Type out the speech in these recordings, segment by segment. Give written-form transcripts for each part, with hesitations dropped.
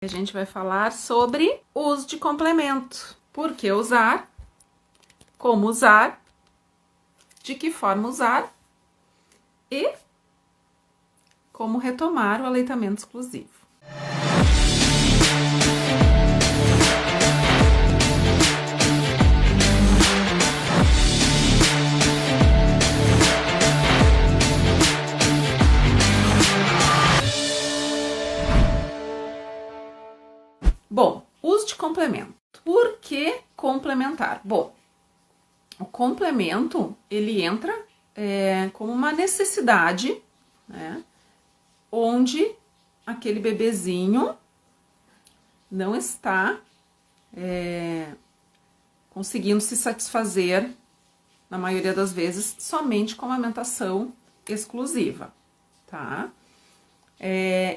A gente vai falar sobre uso de complemento. Por que usar, como usar, de que forma usar e como retomar o aleitamento exclusivo. Bom, uso de complemento. Por que complementar? Bom, o complemento, ele entra como uma necessidade, né, onde aquele bebezinho não está conseguindo se satisfazer, na maioria das vezes, somente com amamentação exclusiva, tá?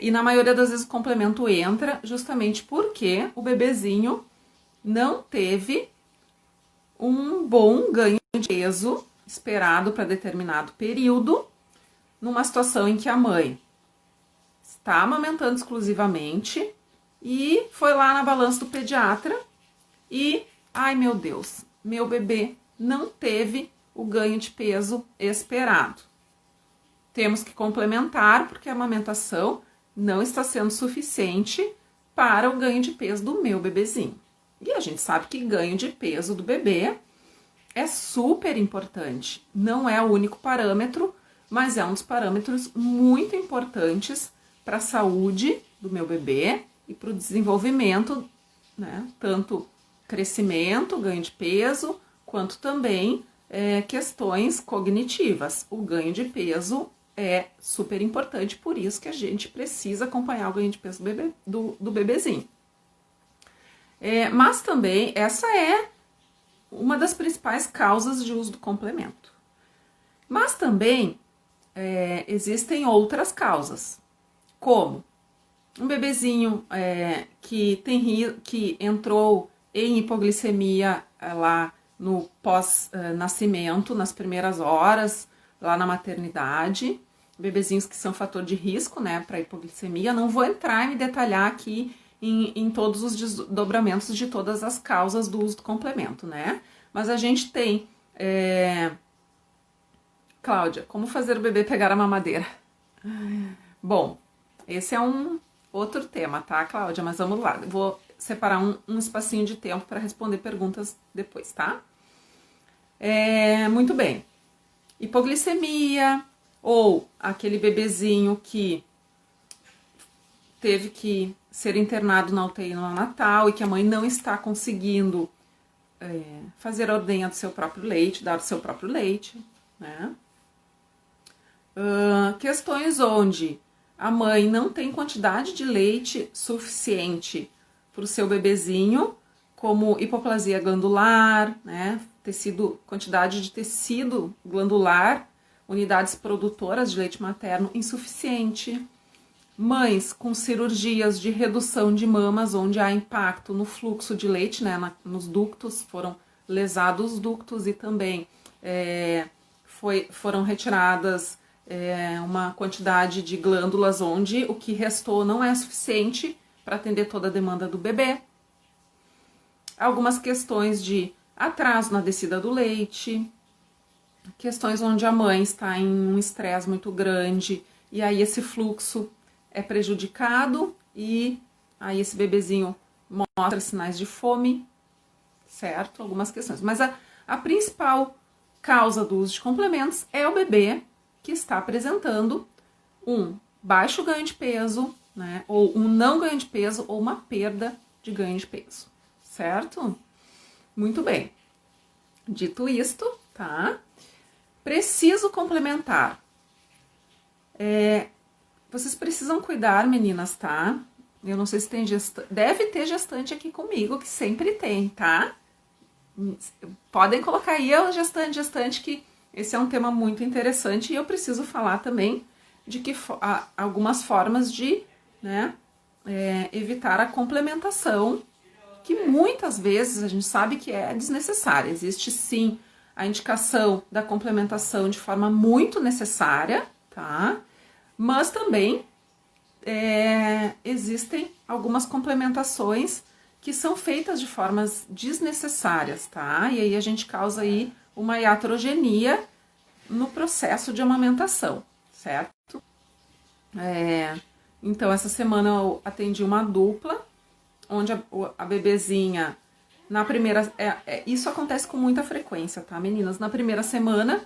E na maioria das vezes o complemento entra justamente porque o bebezinho não teve um bom ganho de peso esperado para determinado período, numa situação em que a mãe está amamentando exclusivamente e foi lá na balança do pediatra e, ai meu Deus, meu bebê não teve o ganho de peso esperado. Temos que complementar porque a amamentação não está sendo suficiente para o ganho de peso do meu bebezinho. E a gente sabe que ganho de peso do bebê é super importante. Não é o único parâmetro, mas é um dos parâmetros muito importantes para a saúde do meu bebê e para o desenvolvimento, né? Tanto crescimento, ganho de peso, quanto também questões cognitivas. O ganho de peso é super importante, por isso que a gente precisa acompanhar o ganho de peso do bebezinho. Mas também essa é uma das principais causas de uso do complemento. Mas também existem outras causas, como um bebezinho que entrou em hipoglicemia lá no pós-nascimento, nas primeiras horas, lá na maternidade, bebezinhos que são fator de risco, né, para hipoglicemia. Não vou entrar e me detalhar aqui em todos os desdobramentos de todas as causas do uso do complemento, né? Mas a gente tem... Cláudia, como fazer o bebê pegar a mamadeira? Bom, esse é um outro tema, tá, Cláudia? Mas vamos lá, eu vou separar um espacinho de tempo para responder perguntas depois, tá? Muito bem. Hipoglicemia, ou aquele bebezinho que teve que ser internado na UTI neonatal e que a mãe não está conseguindo fazer a ordenha do seu próprio leite, dar o seu próprio leite, né? Questões onde a mãe não tem quantidade de leite suficiente para o seu bebezinho, como hipoplasia glandular, né? Quantidade de tecido glandular, unidades produtoras de leite materno insuficiente, mães com cirurgias de redução de mamas, onde há impacto no fluxo de leite, né, nos ductos, foram lesados os ductos e também foram retiradas uma quantidade de glândulas onde o que restou não é suficiente para atender toda a demanda do bebê. Algumas questões de atraso na descida do leite, questões onde a mãe está em um estresse muito grande e aí esse fluxo é prejudicado e aí esse bebezinho mostra sinais de fome, certo? Algumas questões. Mas a principal causa do uso de complementos é o bebê que está apresentando um baixo ganho de peso, né? Ou um não ganho de peso ou uma perda de ganho de peso, certo? Muito bem. Dito isto, tá? Preciso complementar. Vocês precisam cuidar, meninas, tá? Eu não sei se tem gestante. Deve ter gestante aqui comigo, que sempre tem, tá? Podem colocar aí a gestante, que esse é um tema muito interessante. E eu preciso falar também de que algumas formas de, né, evitar a complementação, que muitas vezes a gente sabe que é desnecessária. Existe sim a indicação da complementação de forma muito necessária, tá? Mas também existem algumas complementações que são feitas de formas desnecessárias, tá? E aí a gente causa aí uma iatrogenia no processo de amamentação, certo? Então, essa semana eu atendi uma dupla, onde a bebezinha, na primeira... isso acontece com muita frequência, tá, meninas? Na primeira semana,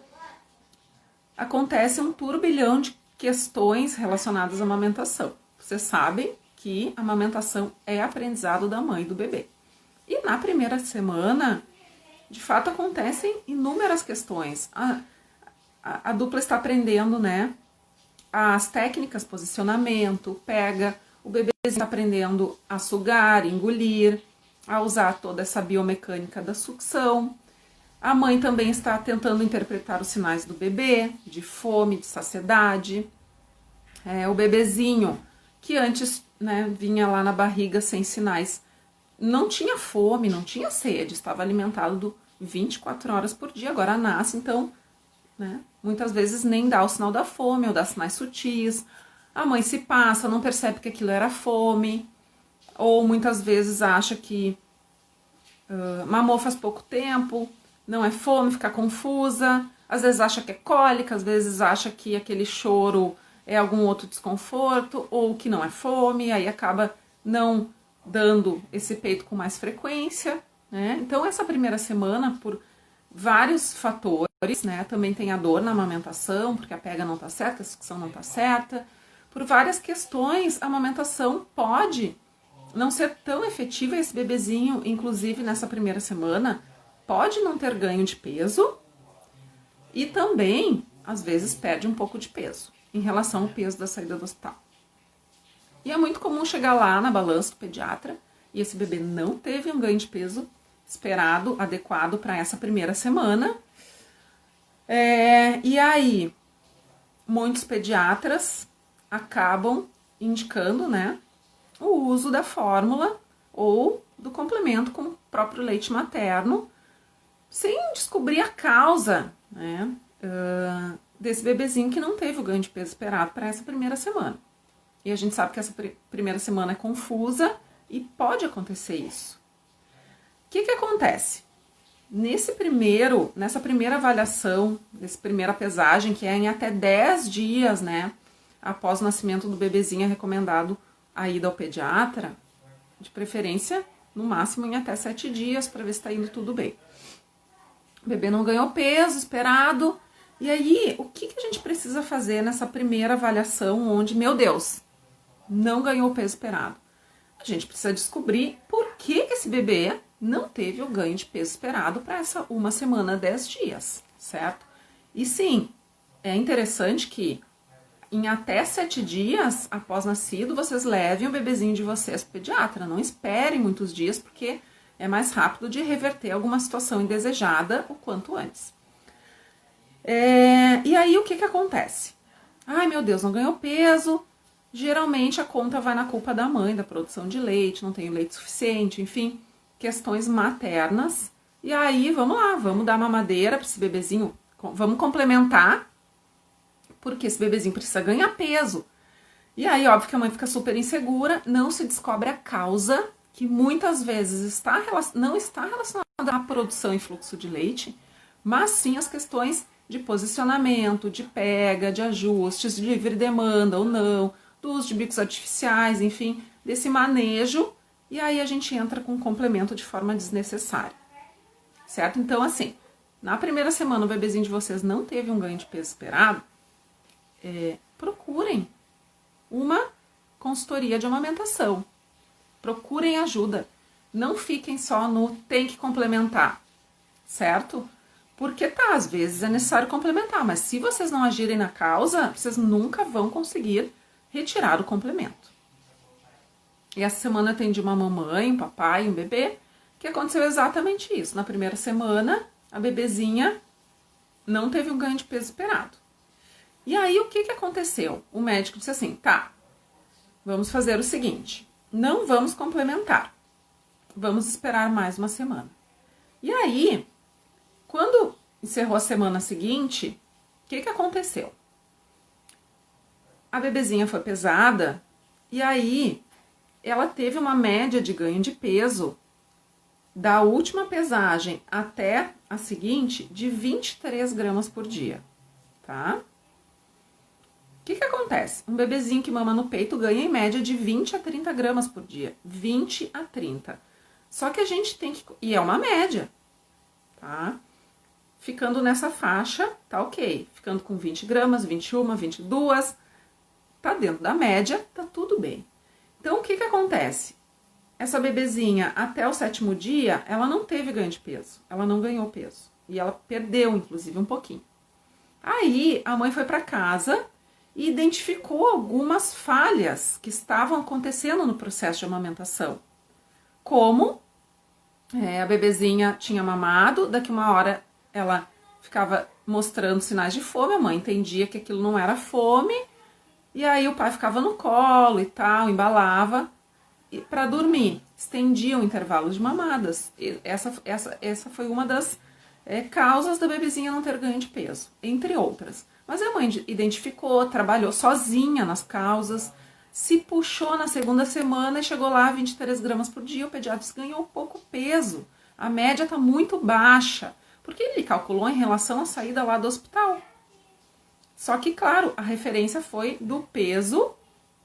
acontece um turbilhão de questões relacionadas à amamentação. Vocês sabem que a amamentação é aprendizado da mãe e do bebê. E na primeira semana, de fato, acontecem inúmeras questões. A dupla está aprendendo, né, as técnicas, posicionamento, pega, o bebê está aprendendo a sugar, engolir, a usar toda essa biomecânica da sucção. A mãe também está tentando interpretar os sinais do bebê, de fome, de saciedade. O bebezinho, que antes, né, vinha lá na barriga sem sinais, não tinha fome, não tinha sede, estava alimentado 24 horas por dia, agora nasce, então, né, muitas vezes nem dá o sinal da fome ou dá sinais sutis. A mãe se passa, não percebe que aquilo era fome, ou muitas vezes acha que mamou faz pouco tempo, não é fome, fica confusa, às vezes acha que é cólica, às vezes acha que aquele choro é algum outro desconforto, ou que não é fome, aí acaba não dando esse peito com mais frequência, né? Então, essa primeira semana, por vários fatores, né? Também tem a dor na amamentação, porque a pega não tá certa, a sucção não tá certa. Por várias questões, a amamentação pode não ser tão efetiva, esse bebezinho, inclusive nessa primeira semana, pode não ter ganho de peso e também, às vezes, perde um pouco de peso em relação ao peso da saída do hospital. E é muito comum chegar lá na balança do pediatra e esse bebê não teve um ganho de peso esperado, adequado para essa primeira semana. E aí, muitos pediatras acabam indicando, né, o uso da fórmula ou do complemento com o próprio leite materno, sem descobrir a causa, né, desse bebezinho que não teve o ganho de peso esperado para essa primeira semana. E a gente sabe que essa primeira semana é confusa e pode acontecer isso. O que acontece? Nessa primeira avaliação, nessa primeira pesagem, que é em até 10 dias, né, após o nascimento do bebezinho, é recomendado a ida ao pediatra, de preferência, no máximo em até 7 dias, para ver se está indo tudo bem. O bebê não ganhou peso esperado, e aí, o que a gente precisa fazer nessa primeira avaliação, onde, meu Deus, não ganhou o peso esperado? A gente precisa descobrir por que esse bebê não teve o ganho de peso esperado para essa 1 semana, 10 dias, certo? E sim, é interessante que em até 7 dias após nascido, vocês levem o bebezinho de vocês para o pediatra. Não esperem muitos dias, porque é mais rápido de reverter alguma situação indesejada o quanto antes. E aí, o que acontece? Ai, meu Deus, não ganhou peso. Geralmente, a conta vai na culpa da mãe, da produção de leite, não tem leite suficiente, enfim, questões maternas. E aí, vamos lá, vamos dar mamadeira para esse bebezinho, vamos complementar, porque esse bebezinho precisa ganhar peso. E aí, óbvio que a mãe fica super insegura, não se descobre a causa, que muitas vezes não está relacionada à produção e fluxo de leite, mas sim as questões de posicionamento, de pega, de ajustes, de livre demanda ou não, do uso de bicos artificiais, enfim, desse manejo, e aí a gente entra com um complemento de forma desnecessária, certo? Então, assim, na primeira semana o bebezinho de vocês não teve um ganho de peso esperado, procurem uma consultoria de amamentação, procurem ajuda, não fiquem só no tem que complementar, certo? Porque às vezes é necessário complementar, mas se vocês não agirem na causa, vocês nunca vão conseguir retirar o complemento. E essa semana eu atendi uma mamãe, um papai, um bebê, que aconteceu exatamente isso. Na primeira semana, a bebezinha não teve um ganho de peso esperado. E aí, o que aconteceu? O médico disse assim, tá, vamos fazer o seguinte, não vamos complementar, vamos esperar mais 1 semana. E aí, quando encerrou a semana seguinte, o que aconteceu? A bebezinha foi pesada E aí, ela teve uma média de ganho de peso da última pesagem até a seguinte de 23 gramas por dia, tá? O que acontece? Um bebezinho que mama no peito ganha em média de 20 a 30 gramas por dia. 20 a 30. Só que a gente tem que... E é uma média, tá? Ficando nessa faixa, tá ok. Ficando com 20 gramas, 21, 22, tá dentro da média, tá tudo bem. Então, o que acontece? Essa bebezinha, até o 7º dia, ela não teve ganho de peso. Ela não ganhou peso. E ela perdeu, inclusive, um pouquinho. Aí, a mãe foi para casa e identificou algumas falhas que estavam acontecendo no processo de amamentação. Como a bebezinha tinha mamado, daqui uma hora ela ficava mostrando sinais de fome, a mãe entendia que aquilo não era fome, e aí o pai ficava no colo e tal, embalava para dormir, estendia o intervalo de mamadas. Essa foi uma das causas da bebezinha não ter ganho de peso, entre outras. Mas a mãe identificou, trabalhou sozinha nas causas, se puxou na 2ª semana e chegou lá a 23 gramas por dia. O pediatra ganhou pouco peso. A média está muito baixa, porque ele calculou em relação à saída lá do hospital. Só que, claro, a referência foi do peso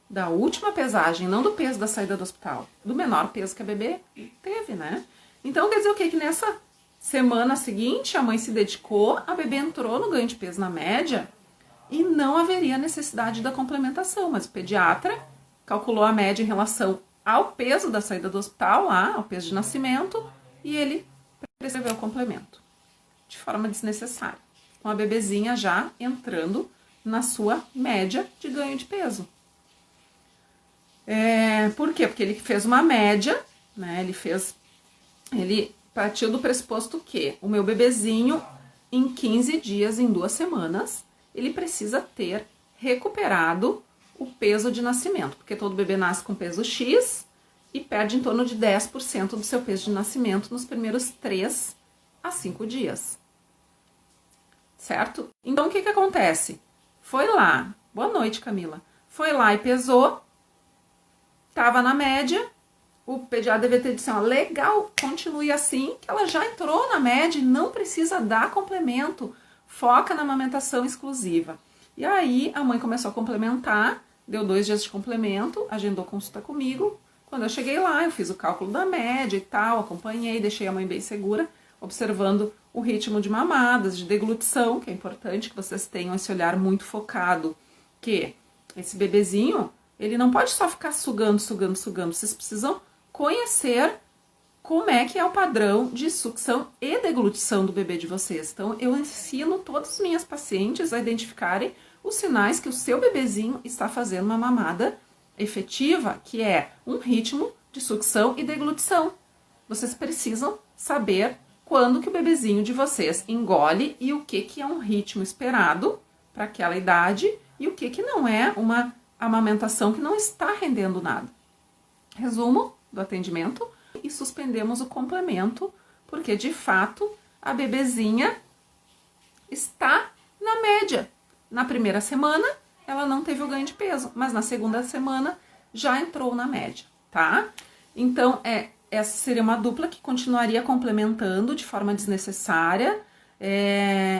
da última pesagem, não do peso da saída do hospital, do menor peso que a bebê teve, né? Então, quer dizer o quê? Que nessa semana seguinte, a mãe se dedicou, a bebê entrou no ganho de peso na média e não haveria necessidade da complementação, mas o pediatra calculou a média em relação ao peso da saída do hospital, lá, ao peso de nascimento, e ele prescreveu o complemento, de forma desnecessária, com a bebezinha já entrando na sua média de ganho de peso. Por quê? Porque ele fez uma média, né? Ele partiu do pressuposto que o meu bebezinho, em 15 dias, em 2 semanas, ele precisa ter recuperado o peso de nascimento, porque todo bebê nasce com peso X e perde em torno de 10% do seu peso de nascimento nos primeiros 3 a 5 dias. Certo? Então, o que acontece? Foi lá, boa noite, Camila, foi lá e pesou, tava na média, o pediatra deve ter dito assim, ó, legal, continue assim, que ela já entrou na média e não precisa dar complemento, foca na amamentação exclusiva. E aí a mãe começou a complementar, deu 2 dias de complemento, agendou consulta comigo. Quando eu cheguei lá, eu fiz o cálculo da média e tal, acompanhei, deixei a mãe bem segura, observando o ritmo de mamadas, de deglutição, que é importante que vocês tenham esse olhar muito focado, que esse bebezinho, ele não pode só ficar sugando, sugando, sugando, vocês precisam conhecer como é que é o padrão de sucção e deglutição do bebê de vocês. Então, eu ensino todas as minhas pacientes a identificarem os sinais que o seu bebezinho está fazendo uma mamada efetiva, que é um ritmo de sucção e deglutição. Vocês precisam saber quando que o bebezinho de vocês engole e o que é um ritmo esperado para aquela idade e o que não é uma amamentação que não está rendendo nada. Resumo do atendimento: e suspendemos o complemento, porque de fato a bebezinha está na média. Na primeira semana ela não teve o ganho de peso, mas na 2ª semana já entrou na média, tá? Então essa seria uma dupla que continuaria complementando de forma desnecessária,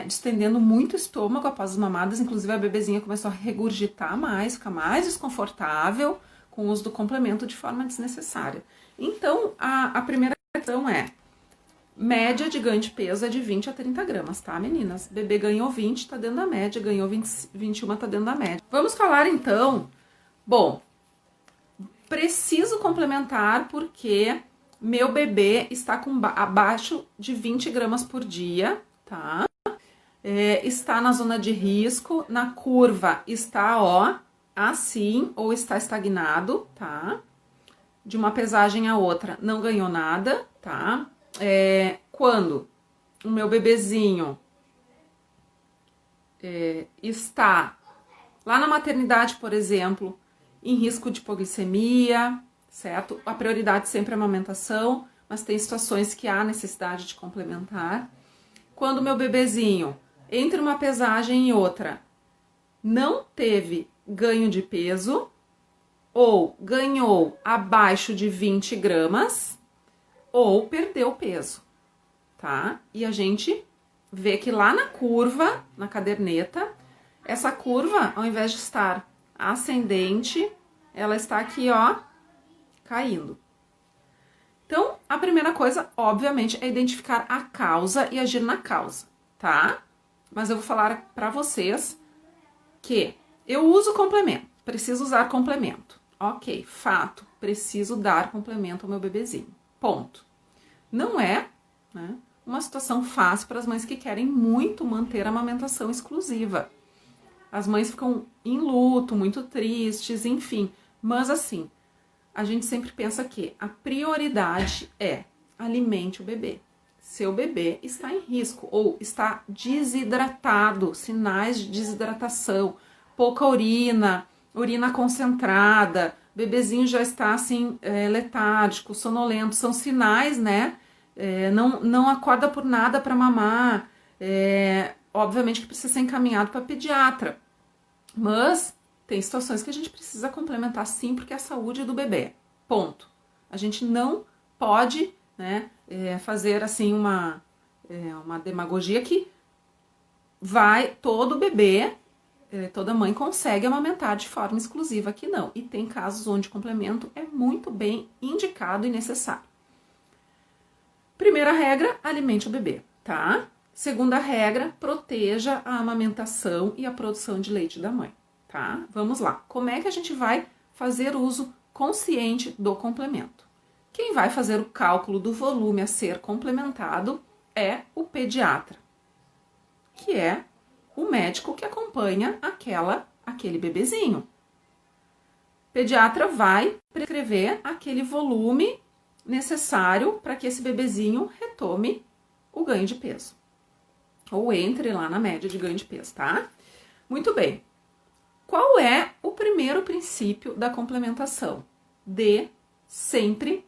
distendendo muito o estômago após as mamadas. Inclusive a bebezinha começou a regurgitar mais, ficar mais desconfortável com o uso do complemento de forma desnecessária. Então, a primeira questão é, média de ganho de peso é de 20 a 30 gramas, tá, meninas? Bebê ganhou 20, tá dentro da média, ganhou 21, tá dentro da média. Vamos falar, então, bom, preciso complementar porque meu bebê está abaixo de 20 gramas por dia, tá? Está na zona de risco, na curva está, ó, assim, ou está estagnado, tá? De uma pesagem a outra não ganhou nada, tá? Quando o meu bebezinho está lá na maternidade, por exemplo, em risco de hipoglicemia, certo? A prioridade sempre é a amamentação, mas tem situações que há necessidade de complementar. Quando o meu bebezinho, entre uma pesagem e outra, não teve ganho de peso, ou ganhou abaixo de 20 gramas, ou perdeu peso, tá? E a gente vê que lá na curva, na caderneta, essa curva, ao invés de estar ascendente, ela está aqui, ó, caindo. Então, a primeira coisa, obviamente, é identificar a causa e agir na causa, tá? Mas eu vou falar para vocês que eu uso complemento, preciso usar complemento. Ok, fato, preciso dar complemento ao meu bebezinho. Ponto. Não é, né, uma situação fácil para as mães que querem muito manter a amamentação exclusiva. As mães ficam em luto, muito tristes, enfim. Mas assim, a gente sempre pensa que a prioridade é alimente o bebê. Seu bebê está em risco ou está desidratado, sinais de desidratação, pouca urina, urina concentrada, bebezinho já está assim, letárgico, sonolento, são sinais, né? Não acorda por nada para mamar, obviamente que precisa ser encaminhado para pediatra, mas tem situações que a gente precisa complementar sim, porque é a saúde do bebê, ponto. A gente não pode, né, fazer assim uma demagogia que vai todo bebê, toda mãe consegue amamentar de forma exclusiva, aqui não. E tem casos onde o complemento é muito bem indicado e necessário. Primeira regra, alimente o bebê, tá? Segunda regra, proteja a amamentação e a produção de leite da mãe, tá? Vamos lá. Como é que a gente vai fazer uso consciente do complemento? Quem vai fazer o cálculo do volume a ser complementado é o pediatra, que é o médico que acompanha aquele bebezinho. O pediatra vai prescrever aquele volume necessário para que esse bebezinho retome o ganho de peso. Ou entre lá na média de ganho de peso, tá? Muito bem. Qual é o primeiro princípio da complementação? Dê sempre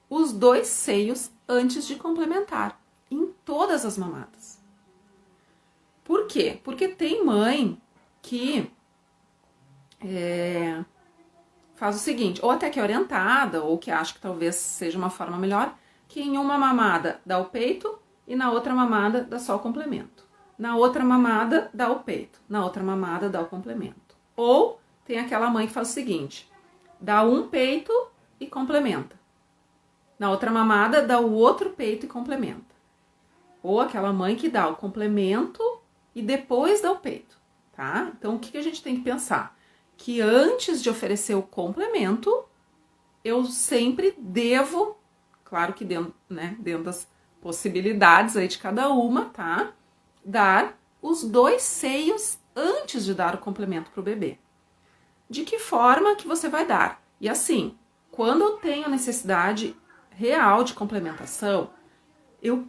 os 2 seios antes de complementar, em todas as mamadas. Por quê? Porque tem mãe que faz o seguinte, ou até que é orientada, ou que acha que talvez seja uma forma melhor, que em uma mamada dá o peito e na outra mamada dá só o complemento. Na outra mamada dá o peito, na outra mamada dá o complemento. Ou tem aquela mãe que faz o seguinte, dá um peito e complementa. Na outra mamada dá o outro peito e complementa. Ou aquela mãe que dá o complemento e depois dá o peito, tá? Então, o que a gente tem que pensar? Que antes de oferecer o complemento, eu sempre devo, claro que dentro das possibilidades aí de cada uma, tá? Dar os 2 seios antes de dar o complemento para o bebê. De que forma que você vai dar? E assim, quando eu tenho necessidade real de complementação, eu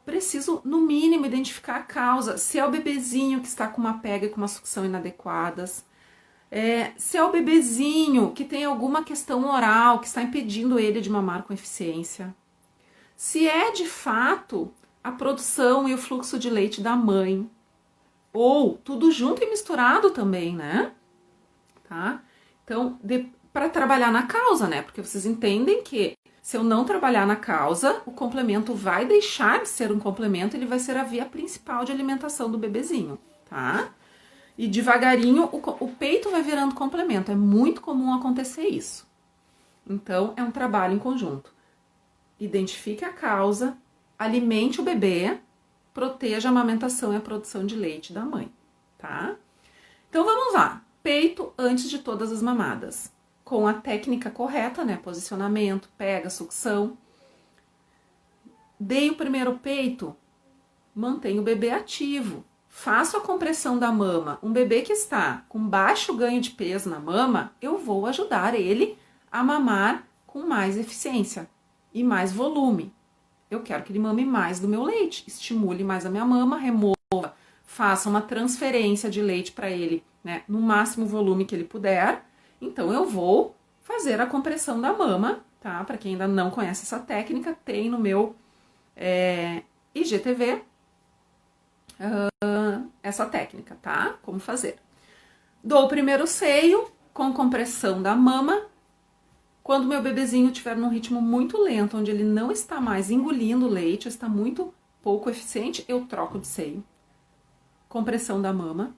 preciso, no mínimo, identificar a causa. Se é o bebezinho que está com uma pega e com uma sucção inadequadas, se é o bebezinho que tem alguma questão oral que está impedindo ele de mamar com eficiência, se é de fato a produção e o fluxo de leite da mãe, ou tudo junto e misturado também, né? Tá? Então, para trabalhar na causa, né? Porque vocês entendem que se eu não trabalhar na causa, o complemento vai deixar de ser um complemento, ele vai ser a via principal de alimentação do bebezinho, tá? E devagarinho o peito vai virando complemento, é muito comum acontecer isso. Então, é um trabalho em conjunto. Identifique a causa, alimente o bebê, proteja a amamentação e a produção de leite da mãe, tá? Então, vamos lá. Peito antes de todas as mamadas. Com a técnica correta, né? Posicionamento, pega, sucção. Dei o primeiro peito, mantenha o bebê ativo. Faço a compressão da mama. Um bebê que está com baixo ganho de peso na mama, eu vou ajudar ele a mamar com mais eficiência e mais volume. Eu quero que ele mame mais do meu leite, estimule mais a minha mama, remova, faça uma transferência de leite para ele, né, no máximo volume que ele puder. Então, eu vou fazer a compressão da mama, tá? Para quem ainda não conhece essa técnica, tem no meu IGTV essa técnica, tá? Como fazer. Dou o primeiro seio, com compressão da mama. Quando meu bebezinho estiver num ritmo muito lento, onde ele não está mais engolindo leite, está muito pouco eficiente, eu troco de seio. Compressão da mama.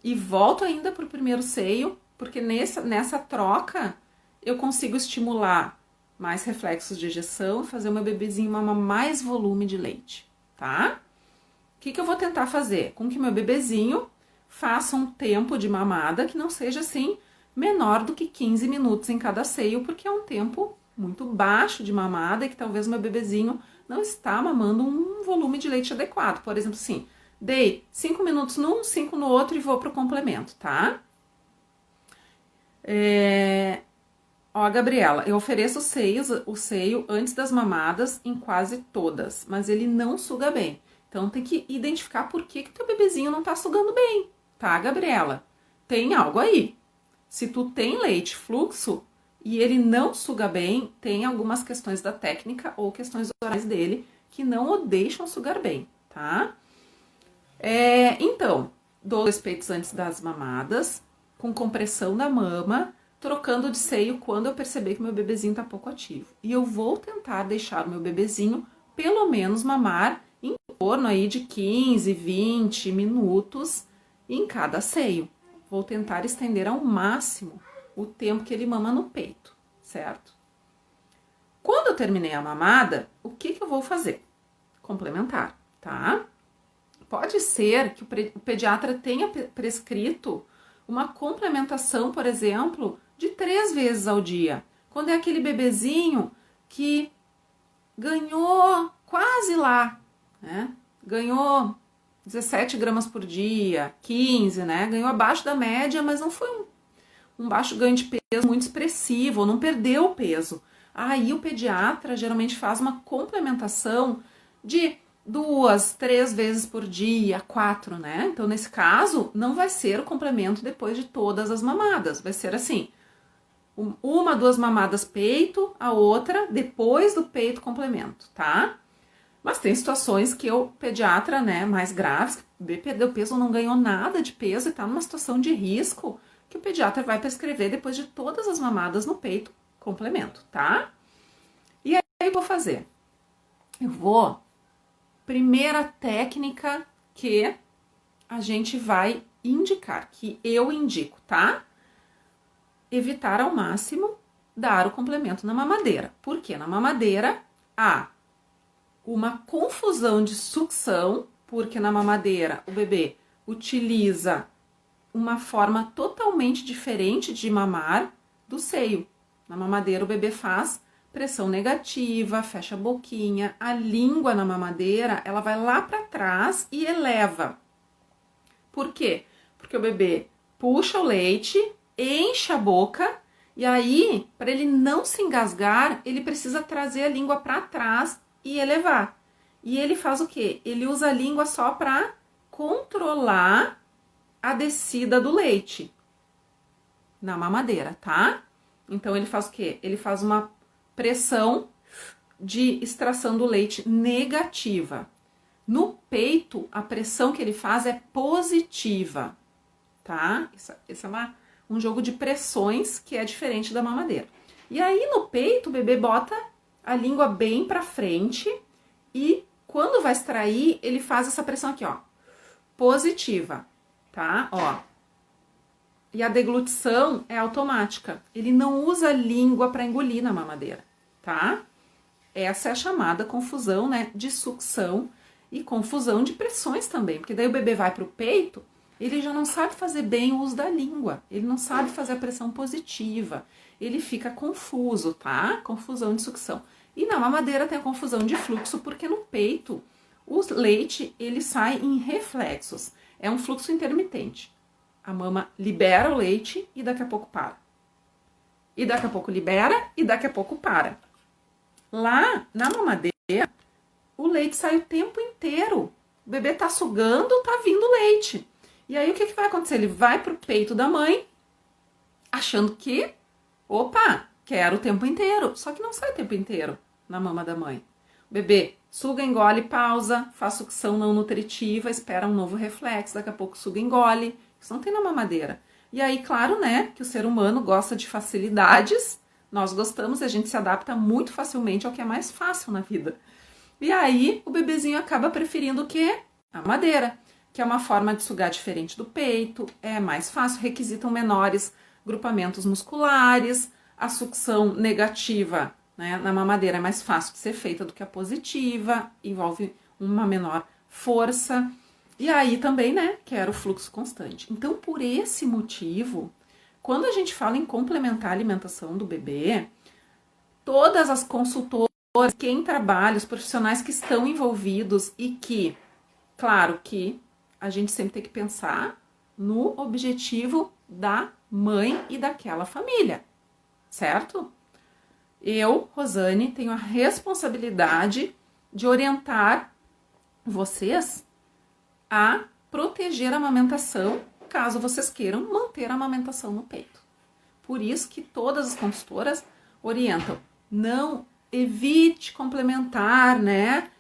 E volto ainda para o primeiro seio, porque nessa troca eu consigo estimular mais reflexos de ejeção, fazer o meu bebezinho mamar mais volume de leite, tá? O que eu vou tentar fazer? Com que meu bebezinho faça um tempo de mamada que não seja assim menor do que 15 minutos em cada seio, porque é um tempo muito baixo de mamada e que talvez o meu bebezinho não está mamando um volume de leite adequado. Por exemplo, assim, dei 5 minutos num, 5 no outro e vou pro complemento, tá? Ó, Gabriela, eu ofereço o seio antes das mamadas em quase todas, mas ele não suga bem. Então tem que identificar por que teu bebezinho não tá sugando bem, tá, Gabriela? Tem algo aí. Se tu tem leite fluxo e ele não suga bem, tem algumas questões da técnica ou questões orais dele que não o deixam sugar bem, tá? Então, dou 2 peitos antes das mamadas, com compressão da mama, trocando de seio quando eu perceber que meu bebezinho tá pouco ativo. E eu vou tentar deixar o meu bebezinho pelo menos mamar em torno aí de 15, 20 minutos em cada seio. Vou tentar estender ao máximo o tempo que ele mama no peito, certo? Quando eu terminei a mamada, o que eu vou fazer? Complementar, tá? Pode ser que o pediatra tenha prescrito uma complementação, por exemplo, de 3 vezes ao dia. Quando é aquele bebezinho que ganhou quase lá, né? Ganhou 17 gramas por dia, 15, né? Ganhou abaixo da média, mas não foi um baixo ganho de peso muito expressivo, não perdeu o peso. Aí o pediatra geralmente faz uma complementação de 2, 3 vezes por dia, 4, né? Então, nesse caso, não vai ser o complemento depois de todas as mamadas. Vai ser assim, 1, 2 mamadas peito, a outra depois do peito complemento, tá? Mas tem situações que o pediatra, né, mais graves, que o bebê perdeu peso ou não ganhou nada de peso e tá numa situação de risco, que o pediatra vai prescrever depois de todas as mamadas no peito, complemento, tá? E aí eu vou fazer? Primeira técnica que a gente vai indicar, que eu indico, tá? Evitar ao máximo dar o complemento na mamadeira. Porque na mamadeira há uma confusão de sucção, porque na mamadeira o bebê utiliza uma forma totalmente diferente de mamar do seio. Na mamadeira o bebê faz pressão negativa, fecha a boquinha, a língua na mamadeira, ela vai lá para trás e eleva. Por quê? Porque o bebê puxa o leite, enche a boca e aí, para ele não se engasgar, ele precisa trazer a língua para trás e elevar. E ele faz o quê? Ele usa a língua só para controlar a descida do leite na mamadeira, tá? Então ele faz o quê? Ele faz uma pressão de extração do leite negativa. No peito, a pressão que ele faz é positiva, tá? Isso é um jogo de pressões que é diferente da mamadeira. E aí no peito o bebê bota a língua bem pra frente e quando vai extrair, ele faz essa pressão aqui, ó, positiva, tá? Ó. E a deglutição é automática. Ele não usa a língua para engolir na mamadeira, tá? Essa é a chamada confusão, né, de sucção e confusão de pressões também, porque daí o bebê vai pro peito, ele já não sabe fazer bem o uso da língua, ele não sabe fazer a pressão positiva, ele fica confuso, tá? Confusão de sucção. E na mamadeira tem a confusão de fluxo, porque no peito o leite, ele sai em reflexos, é um fluxo intermitente. A mama libera o leite e daqui a pouco para. E daqui a pouco libera e daqui a pouco para. Lá na mamadeira, o leite sai o tempo inteiro. O bebê tá sugando, tá vindo leite. E aí o que vai acontecer? Ele vai pro peito da mãe, achando que, opa, quero o tempo inteiro. Só que não sai o tempo inteiro na mama da mãe. O bebê suga, engole, pausa, faz sucção não nutritiva, espera um novo reflexo, daqui a pouco suga, engole. Isso não tem na mamadeira. E aí, claro, né, que o ser humano gosta de facilidades, nós gostamos e a gente se adapta muito facilmente ao que é mais fácil na vida. E aí, o bebezinho acaba preferindo o quê? A mamadeira, que é uma forma de sugar diferente do peito, é mais fácil, requisitam menores grupamentos musculares, a sucção negativa, né, na mamadeira é mais fácil de ser feita do que a positiva, envolve uma menor força. E aí também, né, quero o fluxo constante. Então, por esse motivo, quando a gente fala em complementar a alimentação do bebê, todas as consultoras, quem trabalha, os profissionais que estão envolvidos e que, claro que a gente sempre tem que pensar no objetivo da mãe e daquela família, certo? Eu, Rosane, tenho a responsabilidade de orientar vocês a proteger a amamentação, caso vocês queiram manter a amamentação no peito. Por isso que todas as consultoras orientam, não evite complementar, né,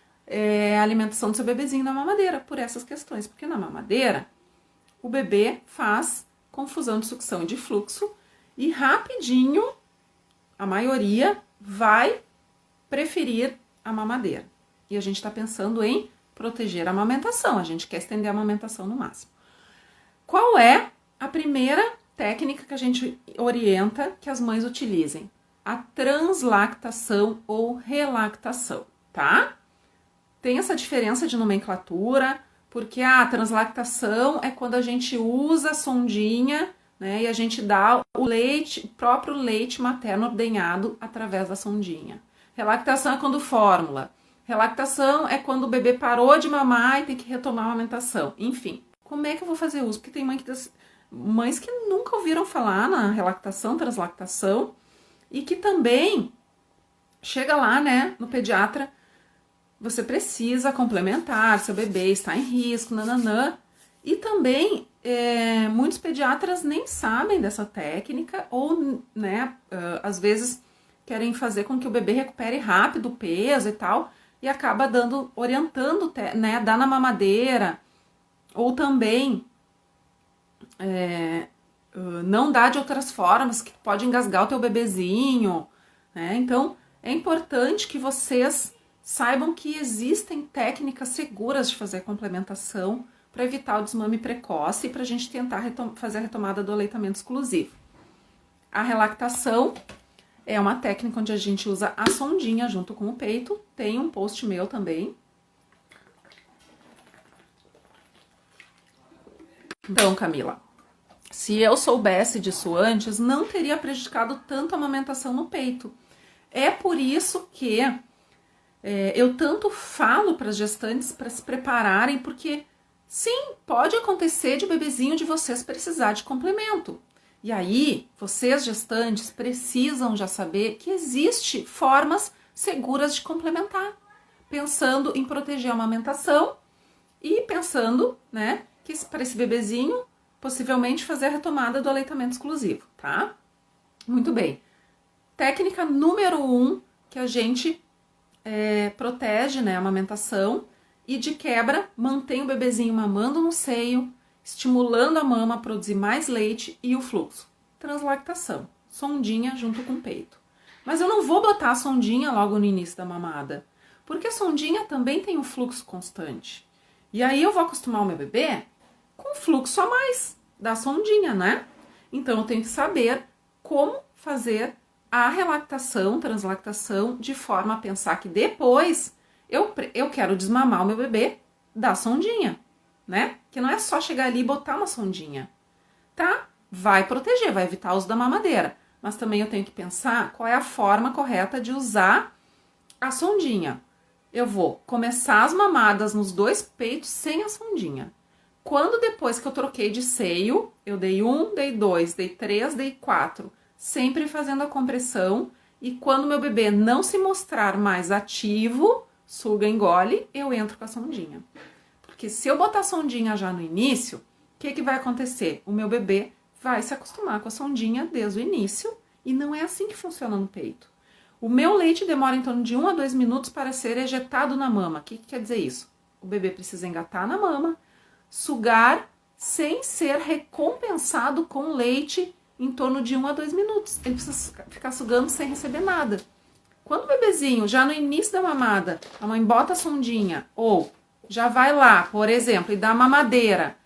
a alimentação do seu bebezinho na mamadeira, por essas questões, porque na mamadeira o bebê faz confusão de sucção e de fluxo e rapidinho a maioria vai preferir a mamadeira. E a gente está pensando em proteger a amamentação, a gente quer estender a amamentação no máximo. Qual é a primeira técnica que a gente orienta que as mães utilizem? A translactação ou relactação, tá? Tem essa diferença de nomenclatura, porque a translactação é quando a gente usa a sondinha, né, e a gente dá o leite, o próprio leite materno ordenhado através da sondinha. Relactação é quando fórmula. Relactação é quando o bebê parou de mamar e tem que retomar a amamentação. Enfim, como é que eu vou fazer uso? Porque tem mães que nunca ouviram falar na relactação, translactação, e que também chega lá, né, no pediatra, você precisa complementar, seu bebê está em risco, nananã. E também, muitos pediatras nem sabem dessa técnica ou, né, às vezes querem fazer com que o bebê recupere rápido o peso e tal, e acaba orientando, né, dar na mamadeira, ou também não dá de outras formas, que pode engasgar o teu bebezinho, né? Então, é importante que vocês saibam que existem técnicas seguras de fazer a complementação para evitar o desmame precoce e para a gente tentar fazer a retomada do aleitamento exclusivo. A relactação é uma técnica onde a gente usa a sondinha junto com o peito. Tem um post meu também. Então, Camila, se eu soubesse disso antes, não teria prejudicado tanto a amamentação no peito. É por isso que eu tanto falo para as gestantes para se prepararem, porque sim, pode acontecer de o bebezinho de vocês precisar de complemento. E aí, vocês gestantes precisam já saber que existe formas seguras de complementar, pensando em proteger a amamentação e pensando, né, que para esse bebezinho possivelmente fazer a retomada do aleitamento exclusivo, tá? Muito bem. Técnica número 1 que a gente protege, né, a amamentação e de quebra mantém o bebezinho mamando no seio, estimulando a mama a produzir mais leite e o fluxo. Translactação, sondinha junto com o peito. Mas eu não vou botar a sondinha logo no início da mamada, porque a sondinha também tem um fluxo constante. E aí eu vou acostumar o meu bebê com fluxo a mais da sondinha, né? Então eu tenho que saber como fazer a relactação, translactação, de forma a pensar que depois eu quero desmamar o meu bebê da sondinha, né? Que não é só chegar ali e botar uma sondinha, tá? Vai proteger, vai evitar o uso da mamadeira. Mas também eu tenho que pensar qual é a forma correta de usar a sondinha. Eu vou começar as mamadas nos 2 peitos sem a sondinha. Quando depois que eu troquei de seio, eu dei 1, dei 2, dei 3, dei 4, sempre fazendo a compressão. E quando meu bebê não se mostrar mais ativo, suga, engole, eu entro com a sondinha. Porque se eu botar a sondinha já no início, o que vai acontecer? O meu bebê vai se acostumar com a sondinha desde o início e não é assim que funciona no peito. O meu leite demora em torno de 1 a 2 minutos para ser ejetado na mama. O que quer dizer isso? O bebê precisa engatar na mama, sugar sem ser recompensado com leite em torno de 1 a 2 minutos. Ele precisa ficar sugando sem receber nada. Quando o bebezinho, já no início da mamada, a mãe bota a sondinha, ou já vai lá, por exemplo, e dá mamadeira,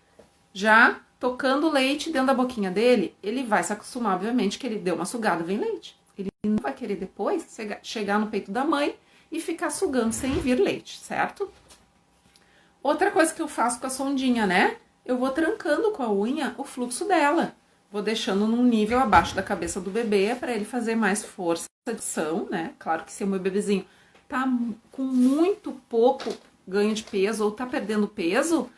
já tocando leite dentro da boquinha dele, ele vai se acostumar, obviamente, que ele deu uma sugada, vem leite. Ele não vai querer depois chegar no peito da mãe e ficar sugando sem vir leite, certo? Outra coisa que eu faço com a sondinha, né? Eu vou trancando com a unha o fluxo dela. Vou deixando num nível abaixo da cabeça do bebê para ele fazer mais força de ação, né? Claro que se o meu bebezinho tá com muito pouco ganho de peso ou tá perdendo peso,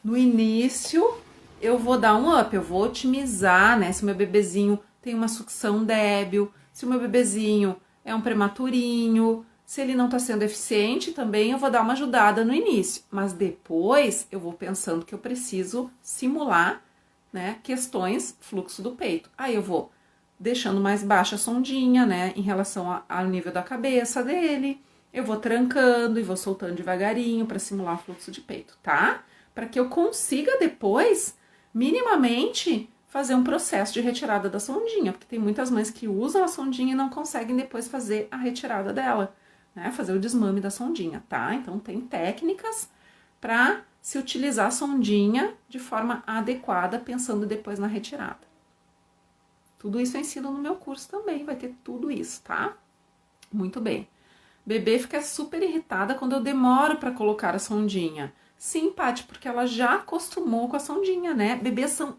no início eu vou dar um up, eu vou otimizar, né? Se o meu bebezinho tem uma sucção débil, se o meu bebezinho é um prematurinho, se ele não tá sendo eficiente, também eu vou dar uma ajudada no início. Mas depois eu vou pensando que eu preciso simular, né, questões fluxo do peito. Aí eu vou deixando mais baixa a sondinha, né, em relação ao nível da cabeça dele. Eu vou trancando e vou soltando devagarinho para simular o fluxo de peito, tá? Para que eu consiga depois, minimamente, fazer um processo de retirada da sondinha, porque tem muitas mães que usam a sondinha e não conseguem depois fazer a retirada dela, né? Fazer o desmame da sondinha, tá? Então tem técnicas para se utilizar a sondinha de forma adequada, pensando depois na retirada. Tudo isso eu ensino no meu curso também, vai ter tudo isso, tá? Muito bem. Bebê fica super irritada quando eu demoro para colocar a sondinha. Sim, Paty, porque ela já acostumou com a sondinha, né? Bebês são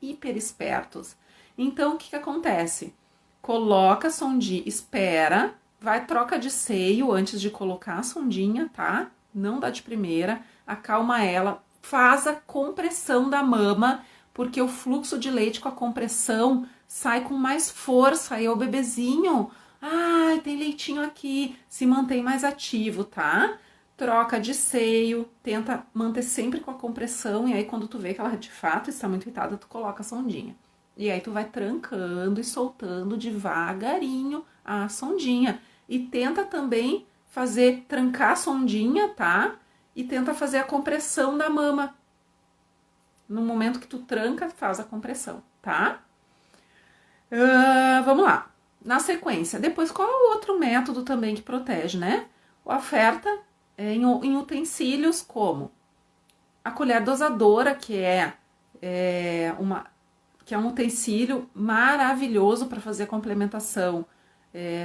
hiper espertos. Então, o que acontece? Coloca a sondinha, espera, vai troca de seio antes de colocar a sondinha, tá? Não dá de primeira, acalma ela, faz a compressão da mama, porque o fluxo de leite com a compressão sai com mais força, aí o bebezinho, ai, tem leitinho aqui, se mantém mais ativo, tá? Troca de seio, tenta manter sempre com a compressão, e aí quando tu vê que ela de fato está muito irritada, tu coloca a sondinha. E aí tu vai trancando e soltando devagarinho a sondinha. E tenta também trancar a sondinha, tá? E tenta fazer a compressão da mama. No momento que tu tranca, faz a compressão, tá? Vamos lá. Na sequência, depois qual é o outro método também que protege, né? Oferta em utensílios como a colher dosadora, que é um utensílio maravilhoso para fazer a complementação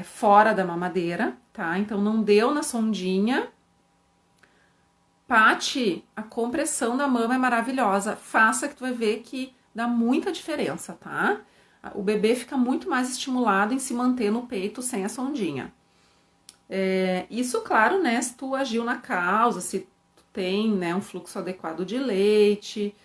fora da mamadeira, tá? Então, não deu na sondinha. Paty, a compressão da mama é maravilhosa. Faça que tu vai ver que dá muita diferença, tá? O bebê fica muito mais estimulado em se manter no peito sem a sondinha. Isso, claro, né? Se tu agiu na causa, se tu tem, né, um fluxo adequado de leite,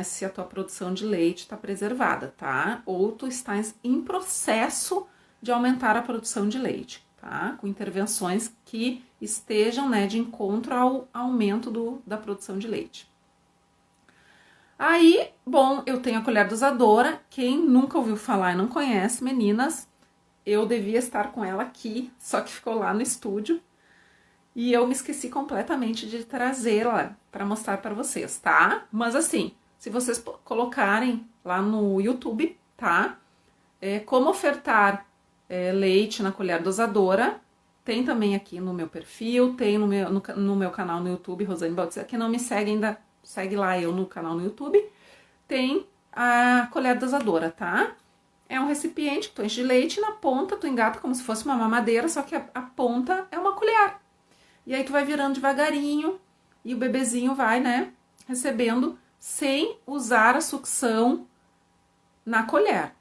se a tua produção de leite está preservada, tá? Ou tu estás em processo de aumentar a produção de leite, tá? Com intervenções que estejam, né, de encontro ao aumento da produção de leite. Aí, bom, eu tenho a colher dosadora. Quem nunca ouviu falar e não conhece, meninas, eu devia estar com ela aqui, só que ficou lá no estúdio. E eu me esqueci completamente de trazê-la para mostrar para vocês, tá? Mas assim, se vocês colocarem lá no YouTube, tá? Como ofertar leite na colher dosadora, tem também aqui no meu perfil, tem no meu canal no YouTube, Rosane Bautista. Quem não me segue ainda, segue lá eu no canal no YouTube. Tem a colher dosadora, tá? É um recipiente que tu enche de leite e na ponta tu engata como se fosse uma mamadeira, só que a ponta é uma colher. E aí tu vai virando devagarinho e o bebezinho vai, né, recebendo sem usar a sucção na colher,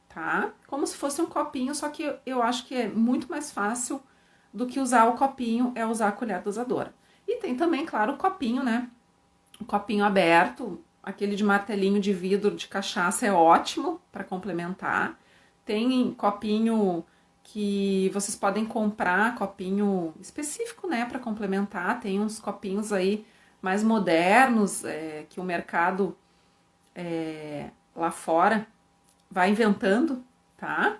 tá? Como se fosse um copinho, só que eu acho que é muito mais fácil do que usar o copinho, é usar a colher dosadora. E tem também, claro, o copinho, né? O copinho aberto, aquele de martelinho de vidro de cachaça é ótimo para complementar. Tem copinho que vocês podem comprar, copinho específico, né, para complementar. Tem uns copinhos aí mais modernos que o mercado lá fora vai inventando, tá?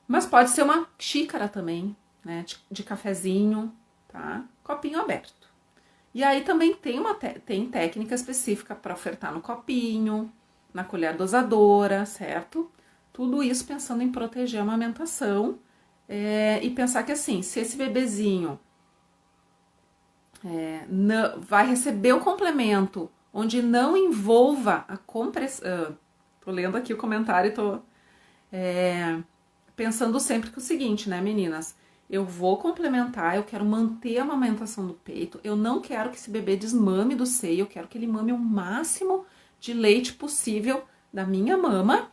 Mas pode ser uma xícara também, né, de cafezinho, tá? Copinho aberto. E aí também tem técnica específica para ofertar no copinho, na colher dosadora, certo? Tudo isso pensando em proteger a amamentação e pensar que assim, se esse bebezinho vai receber o complemento onde não envolva a compressão. Tô lendo aqui o comentário e tô pensando sempre que é o seguinte, né, meninas? Eu vou complementar, eu quero manter a amamentação do peito, eu não quero que esse bebê desmame do seio, eu quero que ele mame o máximo de leite possível da minha mama,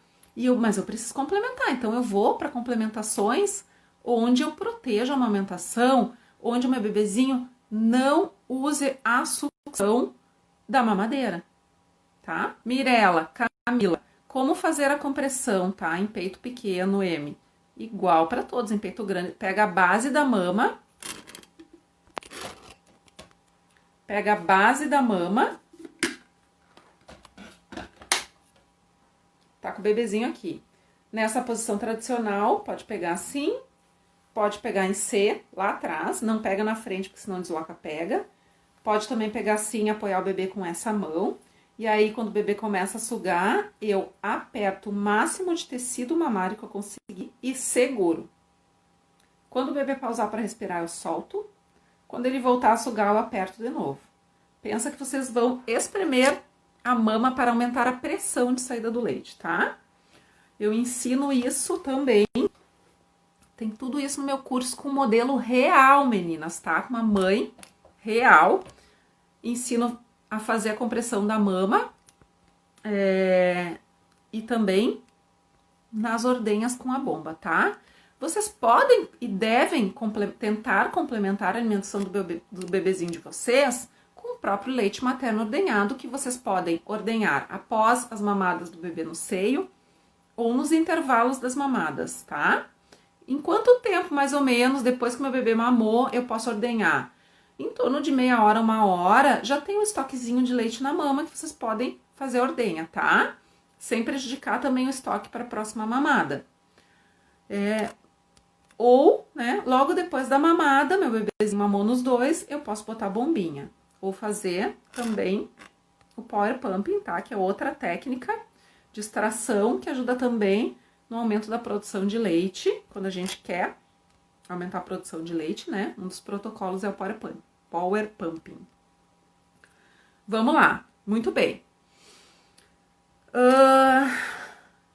mas eu preciso complementar, então eu vou para complementações onde eu protejo a amamentação, onde o meu bebezinho não use a sucção da mamadeira, tá? Mirela, Camila, como fazer a compressão, tá? Em peito pequeno, M. Igual para todos, em peito grande. Pega a base da mama. Pega a base da mama. Tá com o bebezinho aqui. Nessa posição tradicional, pode pegar assim. Pode pegar em C, lá atrás. Não pega na frente, porque senão desloca, pega. Pode também pegar assim, apoiar o bebê com essa mão. E aí, quando o bebê começa a sugar, eu aperto o máximo de tecido mamário que eu conseguir e seguro. Quando o bebê pausar para respirar, eu solto. Quando ele voltar a sugar, eu aperto de novo. Pensa que vocês vão espremer a mama para aumentar a pressão de saída do leite, tá? Eu ensino isso também. Tem tudo isso no meu curso com modelo real, meninas, tá? Com uma mãe real. Ensino a fazer a compressão da mama e também nas ordenhas com a bomba, tá? Vocês podem e devem tentar complementar a alimentação do bebezinho de vocês com o próprio leite materno ordenhado, que vocês podem ordenhar após as mamadas do bebê no seio ou nos intervalos das mamadas, tá? Em quanto tempo, mais ou menos, depois que meu bebê mamou, eu posso ordenhar? Em torno de meia hora, 1 hora, já tem um estoquezinho de leite na mama que vocês podem fazer ordenha, tá? Sem prejudicar também o estoque para a próxima mamada. Ou, né, logo depois da mamada, meu bebezinho mamou nos 2, eu posso botar bombinha. Ou fazer também o power pumping, tá? Que é outra técnica de extração que ajuda também no aumento da produção de leite, quando a gente quer aumentar a produção de leite, né? Um dos protocolos é o power pumping. Vamos lá, muito bem.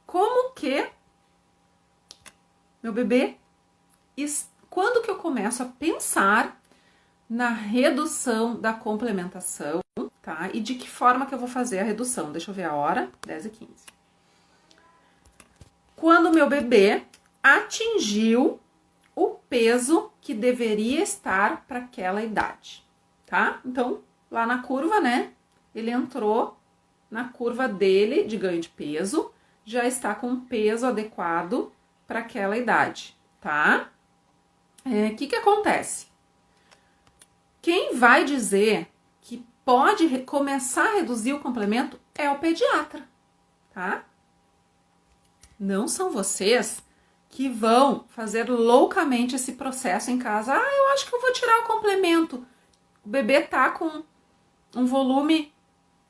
Como que meu bebê... Quando que eu começo a pensar na redução da complementação, tá? E de que forma que eu vou fazer a redução? Deixa eu ver a hora, 10h15. Quando o meu bebê atingiu o peso que deveria estar para aquela idade, tá? Então, lá na curva, né? Ele entrou na curva dele de ganho de peso, já está com um peso adequado para aquela idade, tá? Que acontece? Quem vai dizer que pode começar a reduzir o complemento é o pediatra, tá? Não são vocês que vão fazer loucamente esse processo em casa. Eu acho que eu vou tirar o complemento. O bebê tá com um volume,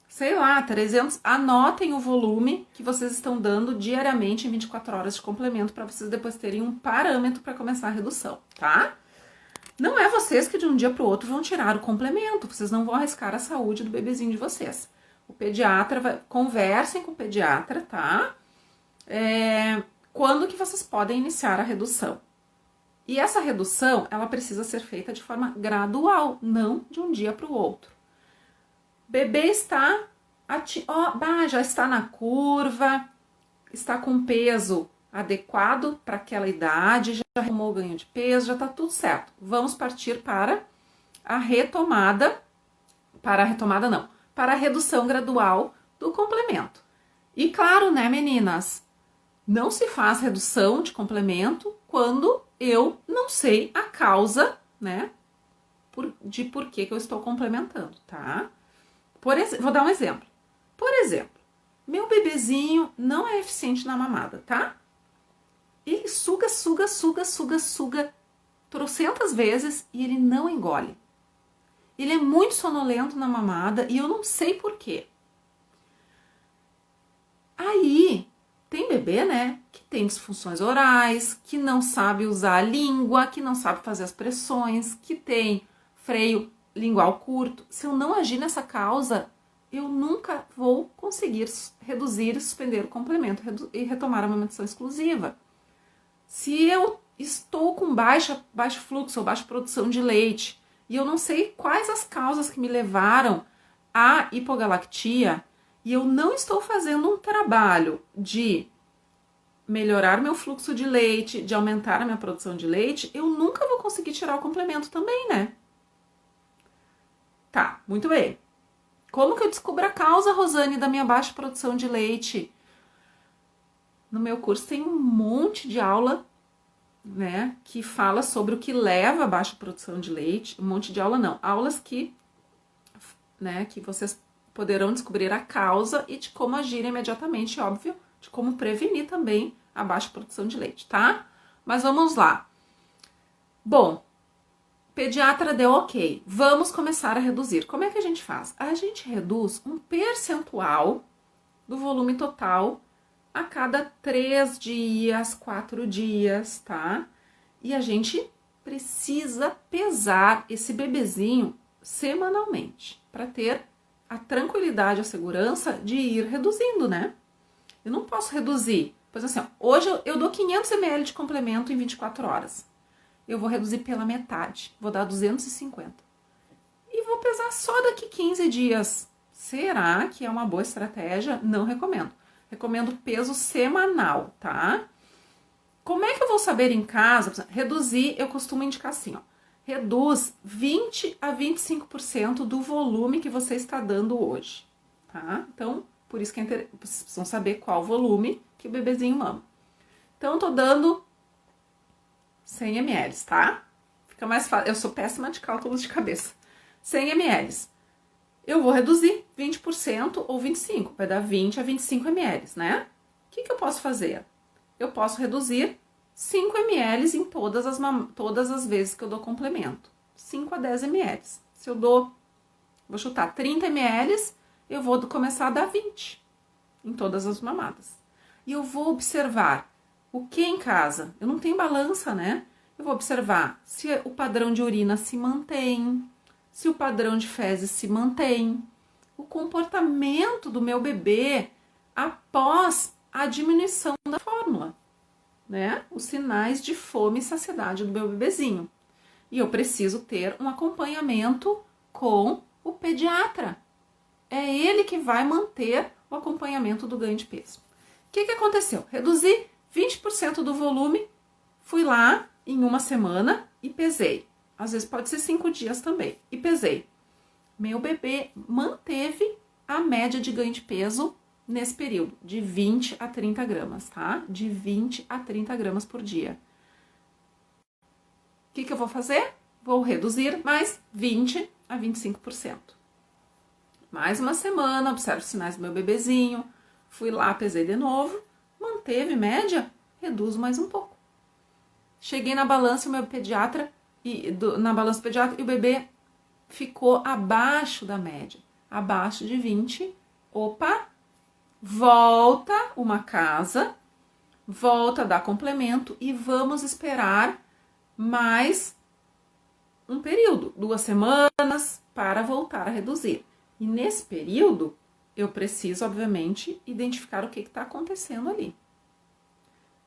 sei lá, 300. Anotem o volume que vocês estão dando diariamente em 24 horas de complemento para vocês depois terem um parâmetro para começar a redução, tá? Não é vocês que de um dia para o outro vão tirar o complemento. Vocês não vão arriscar a saúde do bebezinho de vocês. O pediatra, conversem com o pediatra, tá? Quando que vocês podem iniciar a redução? E essa redução, ela precisa ser feita de forma gradual, não de um dia para o outro. Bebê está, já está na curva, está com peso adequado para aquela idade, já arrumou o ganho de peso, já está tudo certo. Vamos partir para a retomada, para a redução gradual do complemento. E claro, né, meninas, não se faz redução de complemento quando eu não sei a causa, né, de por que eu estou complementando, tá? Vou dar um exemplo. Por exemplo, meu bebezinho não é eficiente na mamada, tá? Ele suga trocentas vezes e ele não engole. Ele é muito sonolento na mamada e eu não sei por quê. Aí, tem bebê, né, que tem disfunções orais, que não sabe usar a língua, que não sabe fazer as pressões, que tem freio lingual curto. Se eu não agir nessa causa, eu nunca vou conseguir reduzir e suspender o complemento e retomar a amamentação exclusiva. Se eu estou com baixo fluxo ou baixa produção de leite e eu não sei quais as causas que me levaram à hipogalactia e eu não estou fazendo um trabalho de melhorar meu fluxo de leite, de aumentar a minha produção de leite, eu nunca vou conseguir tirar o complemento também, né? Tá, muito bem. Como que eu descubro a causa, Rosane, da minha baixa produção de leite? No meu curso tem um monte de aula, né, que fala sobre o que leva à baixa produção de leite. Um monte de aula não, aulas que, né, que vocês poderão descobrir a causa e de como agir imediatamente, óbvio, de como prevenir também a baixa produção de leite, tá? Mas vamos lá. Bom, pediatra deu ok, vamos começar a reduzir. Como é que a gente faz? A gente reduz um percentual do volume total a cada 3 dias, 4 dias, tá? E a gente precisa pesar esse bebezinho semanalmente para ter a tranquilidade, a segurança de ir reduzindo, né? Eu não posso reduzir. Pois assim, ó, hoje eu dou 500 ml de complemento em 24 horas. Eu vou reduzir pela metade, vou dar 250. E vou pesar só daqui 15 dias. Será que é uma boa estratégia? Não recomendo. Recomendo peso semanal, tá? Como é que eu vou saber em casa? Reduzir, eu costumo indicar assim, ó. Reduz 20 a 25% do volume que você está dando hoje, tá? Então, por isso que vocês precisam saber qual volume que o bebezinho mama. Então, eu tô dando 100 ml, tá? Fica mais fácil. Eu sou péssima de cálculos de cabeça. 100 ml. Eu vou reduzir 20% ou 25%, vai dar 20 a 25 ml, né? O que eu posso fazer? Eu posso reduzir 5 ml em todas as vezes que eu dou complemento. 5 a 10 ml. Se eu dou, vou chutar 30 ml, eu vou começar a dar 20 em todas as mamadas. E eu vou observar o que em casa? Eu não tenho balança, né? Eu vou observar se o padrão de urina se mantém, se o padrão de fezes se mantém, o comportamento do meu bebê após a diminuição da fórmula, né? Os sinais de fome e saciedade do meu bebezinho. E eu preciso ter um acompanhamento com o pediatra. É ele que vai manter o acompanhamento do ganho de peso. O que aconteceu? Reduzi 20% do volume, fui lá em uma semana e pesei. Às vezes pode ser 5 dias também. E pesei. Meu bebê manteve a média de ganho de peso nesse período, de 20 a 30 gramas, tá? De 20 a 30 gramas por dia. O que eu vou fazer? Vou reduzir mais 20 a 25%. Mais uma semana, observo os sinais do meu bebezinho, fui lá, pesei de novo, manteve média, reduzo mais um pouco. Cheguei na balança, o meu pediatra, na balança pediatra, e o bebê ficou abaixo da média, abaixo de 20. Opa, volta uma casa, volta a dar complemento e vamos esperar mais um período, 2 semanas, para voltar a reduzir. E nesse período, eu preciso, obviamente, identificar o que está acontecendo ali.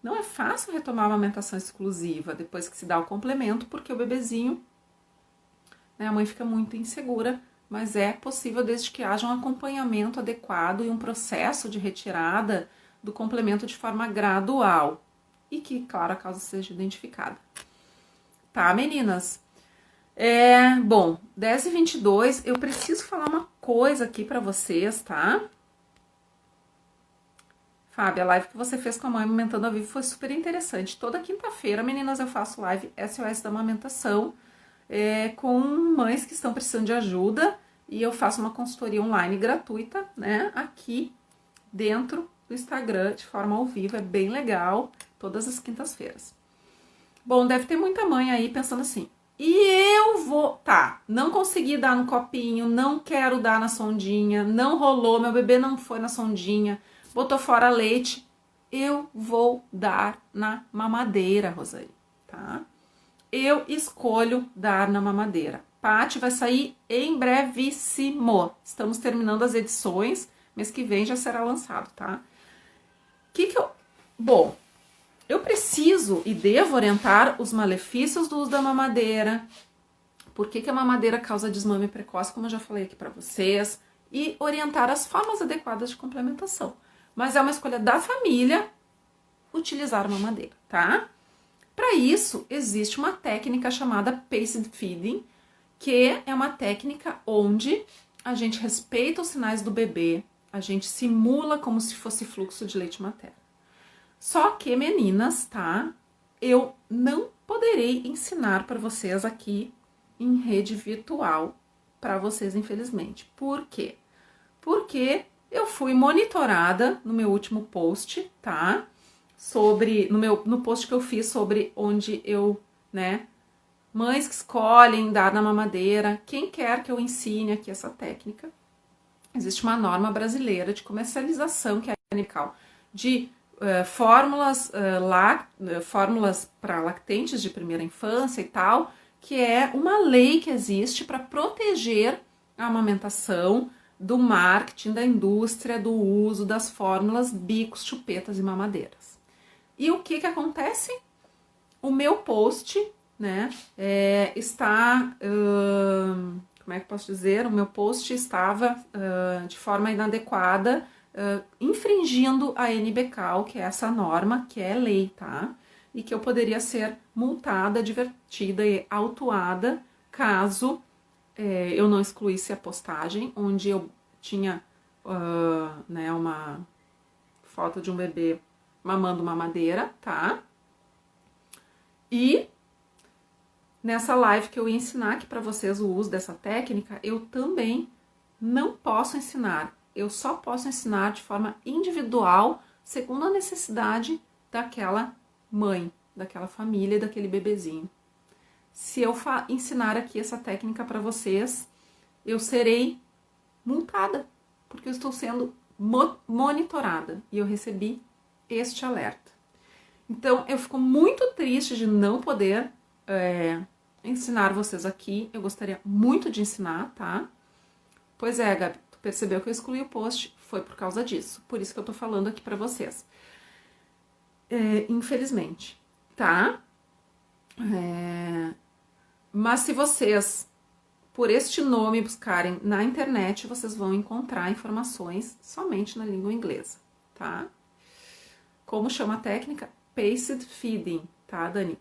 Não é fácil retomar a amamentação exclusiva depois que se dá o complemento, porque o bebezinho, né, a mãe fica muito insegura, mas é possível desde que haja um acompanhamento adequado e um processo de retirada do complemento de forma gradual. E que, claro, a causa seja identificada. Tá, meninas? Bom, 10h22, eu preciso falar uma coisa aqui pra vocês, tá? Fábio, a live que você fez com a mãe amamentando ao vivo foi super interessante. Toda quinta-feira, meninas, eu faço live SOS da amamentação com mães que estão precisando de ajuda e eu faço uma consultoria online gratuita, né? Aqui dentro do Instagram, de forma ao vivo, é bem legal, todas as quintas-feiras. Bom, deve ter muita mãe aí pensando assim, e não consegui dar no copinho, não quero dar na sondinha, não rolou, meu bebê não foi na sondinha, botou fora leite, eu vou dar na mamadeira, Rosane, tá? Eu escolho dar na mamadeira. Paty vai sair em brevíssimo. Estamos terminando as edições, mês que vem já será lançado, tá? Bom, eu preciso e devo orientar os malefícios do uso da mamadeira, por que a mamadeira causa desmame precoce, como eu já falei aqui para vocês, e orientar as formas adequadas de complementação. Mas é uma escolha da família utilizar a mamadeira, tá? Para isso, existe uma técnica chamada paced feeding, que é uma técnica onde a gente respeita os sinais do bebê, a gente simula como se fosse fluxo de leite materno. Só que, meninas, tá? Eu não poderei ensinar para vocês aqui em rede virtual para vocês, infelizmente. Por quê? Porque eu fui monitorada no meu último post, tá? No post que eu fiz sobre onde eu, né? Mães que escolhem dar na mamadeira, quem quer que eu ensine aqui essa técnica. Existe uma norma brasileira de comercialização, que é a NICAL, de fórmulas para lactentes de primeira infância e tal, que é uma lei que existe para proteger a amamentação do marketing, da indústria, do uso das fórmulas, bicos, chupetas e mamadeiras. E o que acontece? O meu post, né, está... como é que eu posso dizer? O meu post estava de forma inadequada, infringindo a NBCAL, que é essa norma, que é lei, tá? E que eu poderia ser multada, advertida e autuada caso eu não excluísse a postagem, onde eu tinha né, uma foto de um bebê mamando mamadeira, tá? E nessa live que eu ia ensinar aqui para vocês o uso dessa técnica, eu também não posso ensinar. Eu só posso ensinar de forma individual, segundo a necessidade daquela mãe, daquela família, daquele bebezinho. Se eu ensinar aqui essa técnica para vocês, eu serei multada, porque eu estou sendo monitorada e eu recebi este alerta. Então, eu fico muito triste de não poder ensinar vocês aqui. Eu gostaria muito de ensinar, tá? Pois é, Gabi, tu percebeu que eu excluí o post, foi por causa disso. Por isso que eu tô falando aqui pra vocês. Infelizmente, tá? Mas se vocês, por este nome, buscarem na internet, vocês vão encontrar informações somente na língua inglesa, tá? Como chama a técnica? Paced feeding, tá, Dani?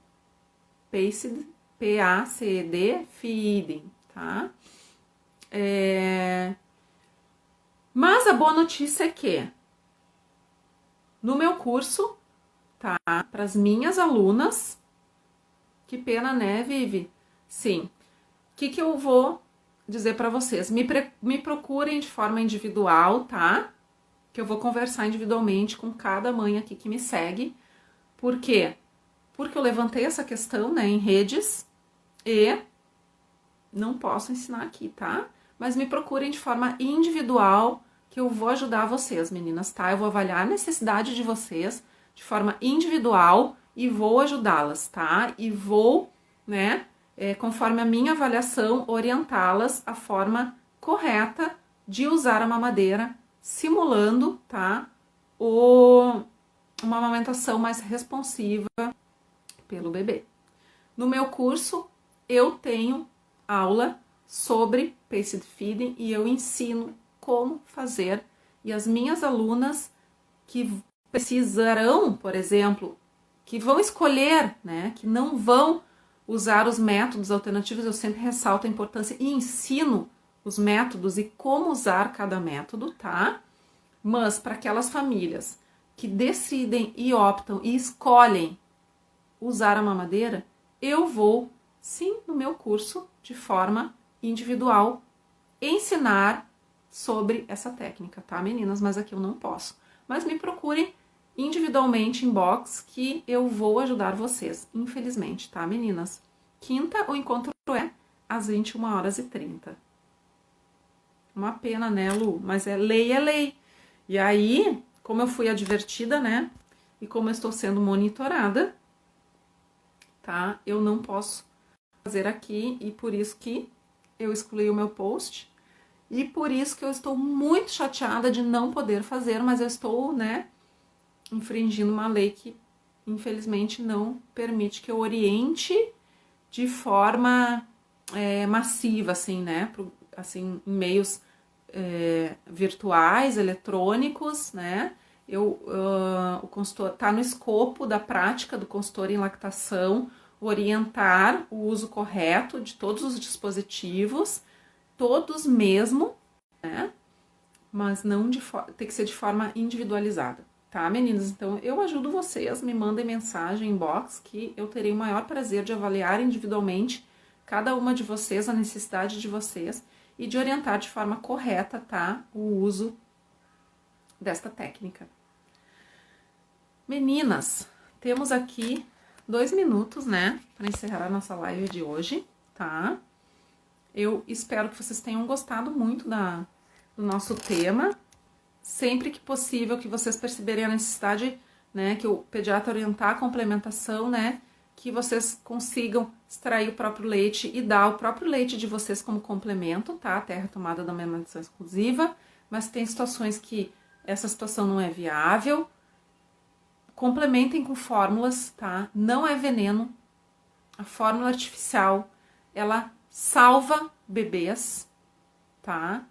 Paced, P-A-C-E-D, feeding, tá? Mas a boa notícia é que no meu curso, tá? Para as minhas alunas, que pena, né, Vivi? Sim. O que eu vou dizer para vocês? Me procurem de forma individual, tá? Que eu vou conversar individualmente com cada mãe aqui que me segue. Por quê? Porque eu levantei essa questão, né, em redes e não posso ensinar aqui, tá? Mas me procurem de forma individual, que eu vou ajudar vocês, meninas, tá? Eu vou avaliar a necessidade de vocês de forma individual e vou ajudá-las, tá? E vou, né, conforme a minha avaliação, orientá-las a forma correta de usar a mamadeira, simulando, tá? Uma amamentação mais responsiva pelo bebê. No meu curso, eu tenho aula sobre paced feeding e eu ensino como fazer. E as minhas alunas que precisarão, por exemplo, que vão escolher, né, que não vão usar os métodos alternativos, eu sempre ressalto a importância e ensino os métodos e como usar cada método, tá? Mas para aquelas famílias que decidem e optam e escolhem usar a mamadeira, eu vou, sim, no meu curso, de forma individual, ensinar sobre essa técnica, tá, meninas? Mas aqui eu não posso. Mas me procurem individualmente, inbox, que eu vou ajudar vocês, infelizmente, tá, meninas? Quinta, o encontro é às 21h30. Uma pena, né, Lu? Mas é lei. E aí, como eu fui advertida, né? E como eu estou sendo monitorada, tá? Eu não posso fazer aqui e por isso que eu excluí o meu post. E por isso que eu estou muito chateada de não poder fazer, mas eu estou, né, infringindo uma lei que, infelizmente, não permite que eu oriente de forma massiva, assim, né, assim, em meios virtuais, eletrônicos, né. O consultor tá no escopo da prática do consultor em lactação orientar o uso correto de todos os dispositivos, todos mesmo, né? Mas não tem que ser de forma individualizada, tá, meninas? Então, eu ajudo vocês, me mandem mensagem, inbox, que eu terei o maior prazer de avaliar individualmente cada uma de vocês, a necessidade de vocês, e de orientar de forma correta, tá, o uso desta técnica. Meninas, temos aqui 2 minutos, né, para encerrar a nossa live de hoje, tá? Eu espero que vocês tenham gostado muito do nosso tema. Sempre que possível, que vocês perceberem a necessidade, né, que o pediatra orientar a complementação, né, que vocês consigam extrair o próprio leite e dar o próprio leite de vocês como complemento, tá? Até a retomada da amamentação exclusiva. Mas tem situações que essa situação não é viável. Complementem com fórmulas, tá? Não é veneno. A fórmula artificial, ela salva bebês, tá?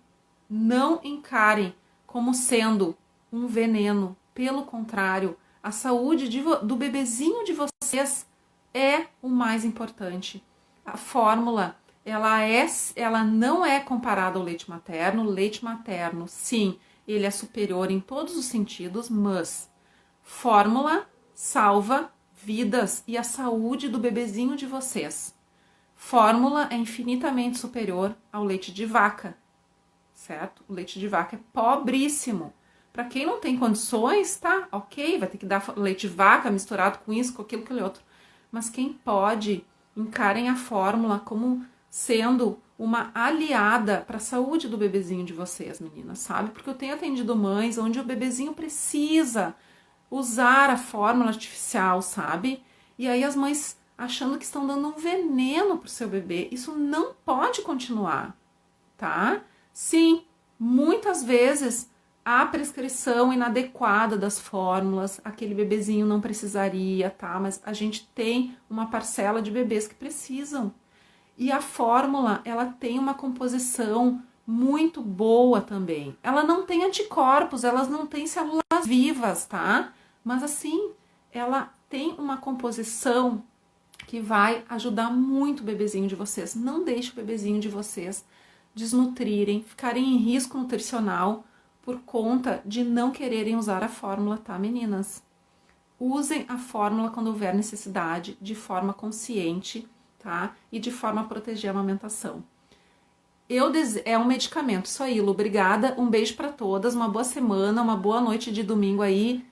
Não encarem como sendo um veneno. Pelo contrário, a saúde do bebezinho de vocês é o mais importante. A fórmula, ela não é comparada ao leite materno. O leite materno, sim, ele é superior em todos os sentidos, mas fórmula salva vidas e a saúde do bebezinho de vocês. Fórmula é infinitamente superior ao leite de vaca, certo? O leite de vaca é pobríssimo. Para quem não tem condições, tá? Ok, vai ter que dar leite de vaca misturado com isso, com aquilo, aquele outro. Mas quem pode, encarem a fórmula como sendo uma aliada para a saúde do bebezinho de vocês, meninas, sabe? Porque eu tenho atendido mães onde o bebezinho precisa usar a fórmula artificial, sabe? E aí as mães achando que estão dando um veneno pro seu bebê. Isso não pode continuar, tá? Sim, muitas vezes a prescrição inadequada das fórmulas, aquele bebezinho não precisaria, tá? Mas a gente tem uma parcela de bebês que precisam. E a fórmula, ela tem uma composição muito boa também. Ela não tem anticorpos, elas não têm células vivas, tá? Mas assim, ela tem uma composição que vai ajudar muito o bebezinho de vocês. Não deixe o bebezinho de vocês desnutrirem, ficarem em risco nutricional por conta de não quererem usar a fórmula, tá, meninas? Usem a fórmula quando houver necessidade, de forma consciente, tá? E de forma a proteger a amamentação. É um medicamento. Isso aí, Lu. Obrigada. Um beijo para todas. Uma boa semana, uma boa noite de domingo aí.